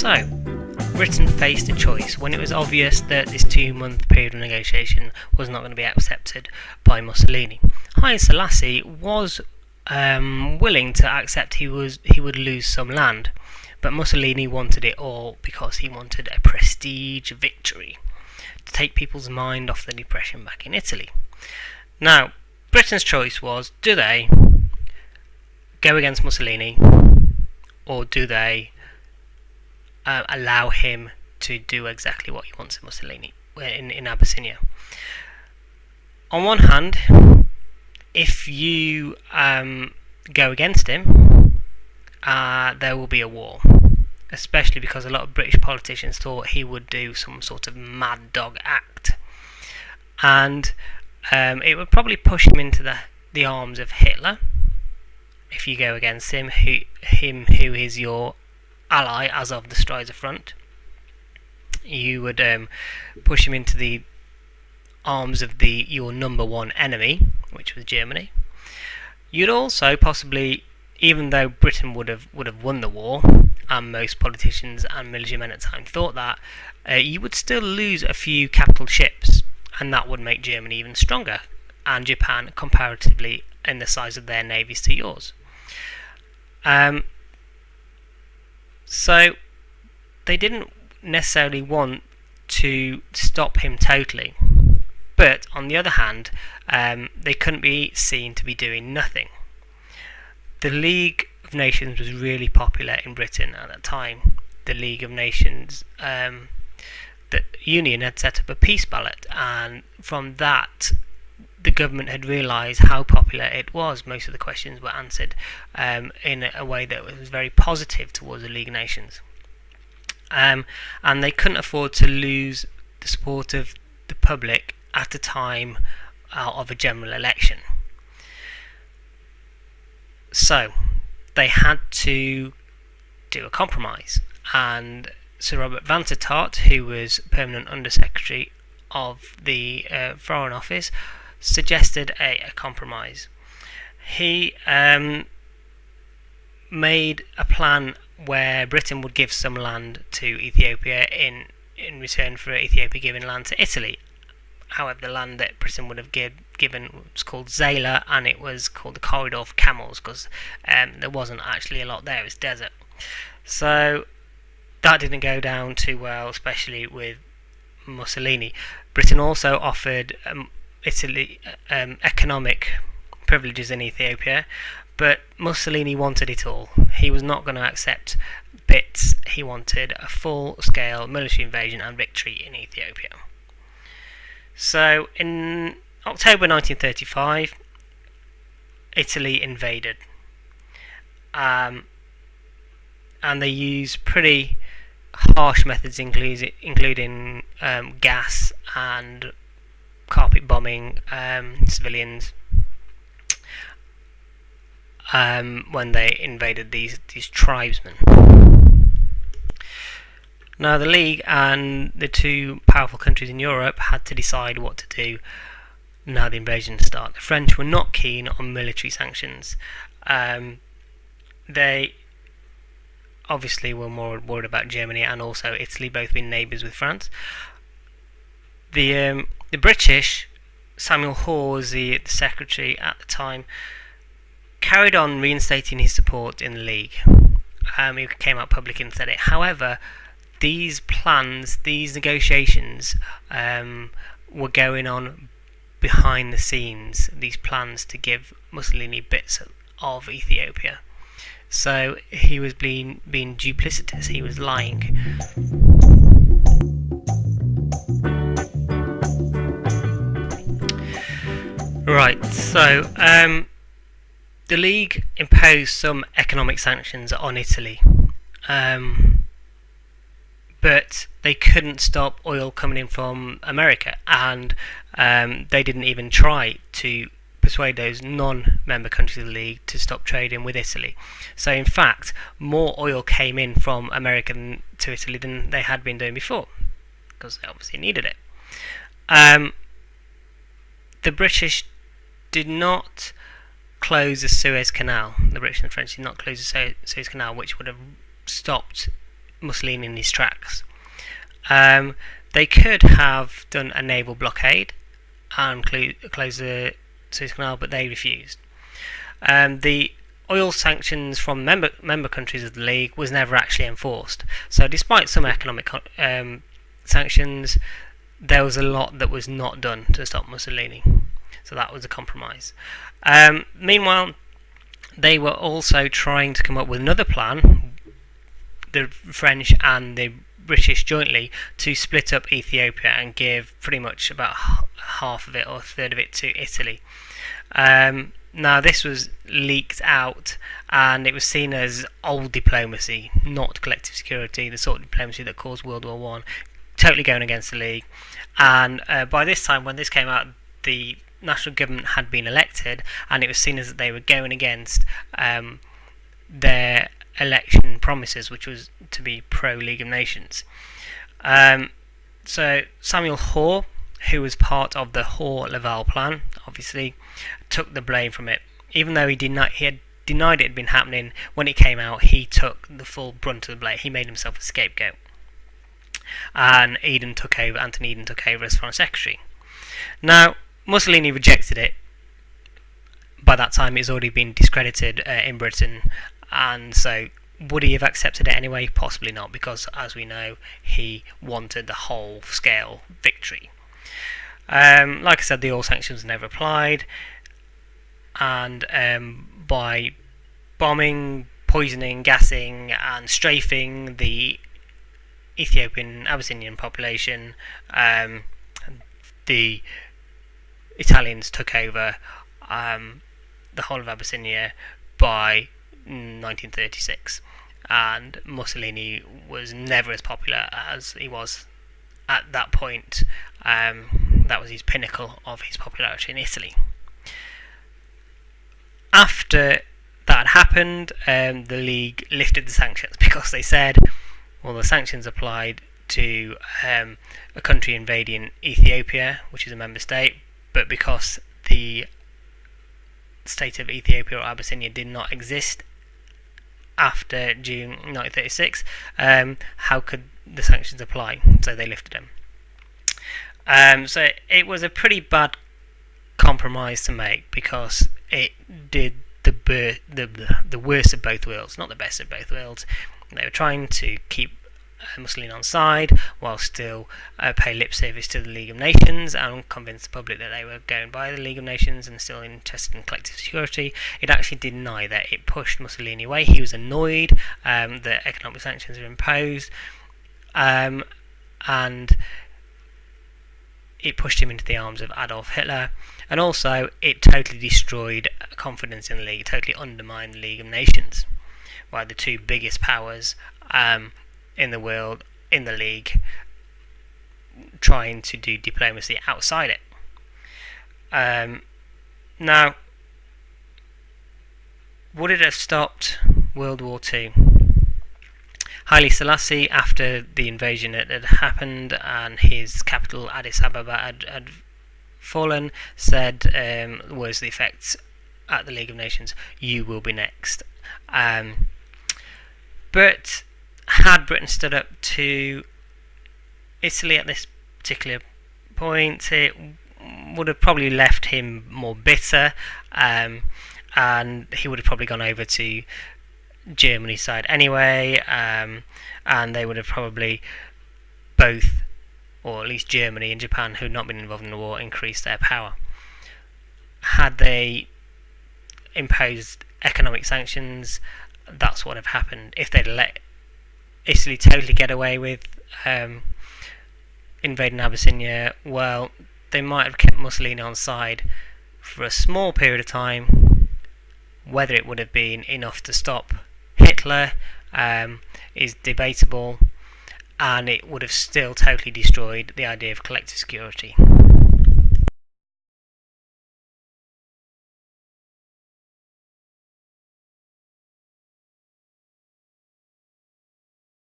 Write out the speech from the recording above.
So, Britain faced a choice when it was obvious that this 2-month period of negotiation was not going to be accepted by Mussolini. Haile Selassie was willing to accept he would lose some land, but Mussolini wanted it all because he wanted a prestige victory to take people's mind off the depression back in Italy. Now, Britain's choice was, do they go against Mussolini, or do they allow him to do exactly what he wants in Mussolini, in Abyssinia? On one hand, if you go against him, there will be a war, especially because a lot of British politicians thought he would do some sort of mad dog act, and it would probably push him into the arms of Hitler. If you go against him, who is your ally as of the Strider Front, you would push him into the arms of your number one enemy, which was Germany. You'd also possibly, even though Britain would have won the war, and most politicians and military men at the time thought that, you would still lose a few capital ships, and that would make Germany even stronger, and Japan comparatively in the size of their navies to yours. So they didn't necessarily want to stop him totally, but on the other hand, they couldn't be seen to be doing nothing. The League of Nations was really popular in Britain at that time. The League of Nations, the Union had set up a peace ballot, and from that the government had realised how popular it was. Most of the questions were answered in a way that was very positive towards the League of Nations, and they couldn't afford to lose the support of the public at the time of a general election. So they had to do a compromise, and Sir Robert Vansittart, who was permanent Undersecretary of the Foreign Office, suggested a compromise. He made a plan where Britain would give some land to Ethiopia in return for Ethiopia giving land to Italy. However, the land that Britain would have given was called Zala, and it was called the Corridor of Camels because there wasn't actually a lot there, it was desert. So that didn't go down too well, especially with Mussolini. Britain also offered Italy economic privileges in Ethiopia, but Mussolini wanted it all. He was not going to accept bits. He wanted a full-scale military invasion and victory in Ethiopia. So in October 1935, Italy invaded, and they used pretty harsh methods, including gas and carpet bombing civilians when they invaded these tribesmen. Now the League and the two powerful countries in Europe had to decide what to do now the invasion started. The French were not keen on military sanctions. They obviously were more worried about Germany and also Italy, both being neighbours with France. The British, Samuel Hawes, the secretary at the time, carried on reinstating his support in the League. He came out publicly and said it. However, these plans, these negotiations were going on behind the scenes, these plans to give Mussolini bits of Ethiopia. So he was being duplicitous, he was lying. Right, so the League imposed some economic sanctions on Italy, but they couldn't stop oil coming in from America, and they didn't even try to persuade those non-member countries of the League to stop trading with Italy. So in fact, more oil came in from America to Italy than they had been doing before, because they obviously needed it. The British did not close the Suez Canal. The British and the French did not close the Suez Canal, which would have stopped Mussolini in his tracks. They could have done a naval blockade and close the Suez Canal, but they refused. The oil sanctions from member countries of the League was never actually enforced. So despite some economic sanctions, there was a lot that was not done to stop Mussolini. So that was a compromise. Meanwhile, they were also trying to come up with another plan, the French and the British jointly, to split up Ethiopia and give pretty much about half of it or a third of it to Italy. Now this was leaked out, and it was seen as old diplomacy, not collective security, the sort of diplomacy that caused World War One, totally going against the League. And by this time, when this came out, the national government had been elected, and it was seen as that they were going against their election promises, which was to be pro-League of Nations. So Samuel Hoare, who was part of the Hoare-Laval plan, obviously took the blame from it. Even though he had denied it had been happening, when it came out, he took the full brunt of the blame. He made himself a scapegoat. And Anthony Eden took over as Foreign Secretary. Now, Mussolini rejected it. By that time, it's already been discredited in Britain, and so would he have accepted it anyway? Possibly not, because as we know, he wanted the whole-scale victory. Like I said, the oil sanctions never applied, and by bombing, poisoning, gassing, and strafing the Ethiopian Abyssinian population, the Italians took over the whole of Abyssinia by 1936, and Mussolini was never as popular as he was at that point. That was his pinnacle of his popularity in Italy. After that happened, the League lifted the sanctions, because they said, well, the sanctions applied to a country invading Ethiopia, which is a member state, but because the state of Ethiopia or Abyssinia did not exist after June 1936, how could the sanctions apply? So they lifted them. So it was a pretty bad compromise to make, because it did the worst of both worlds, not the best of both worlds. They were trying to keep Mussolini on side while still pay lip service to the League of Nations and convince the public that they were going by the League of Nations and still interested in collective security. It actually did neither. It pushed Mussolini away. He was annoyed that economic sanctions were imposed, and it pushed him into the arms of Adolf Hitler, and also it totally destroyed confidence in the League, totally undermined the League of Nations by the two biggest powers in the world in the League trying to do diplomacy outside it. Now, would it have stopped World War II? Haile Selassie, after the invasion had happened and his capital Addis Ababa had fallen, said words to the effect at the League of Nations, "You will be next." But had Britain stood up to Italy at this particular point, it would have probably left him more bitter, and he would have probably gone over to Germany's side anyway, and they would have probably both, or at least Germany and Japan, who had not been involved in the war, increased their power. Had they imposed economic sanctions, that's what would have happened. If they'd let Italy totally get away with invading Abyssinia, well, they might have kept Mussolini on side for a small period of time. Whether it would have been enough to stop Hitler is debatable, and it would have still totally destroyed the idea of collective security.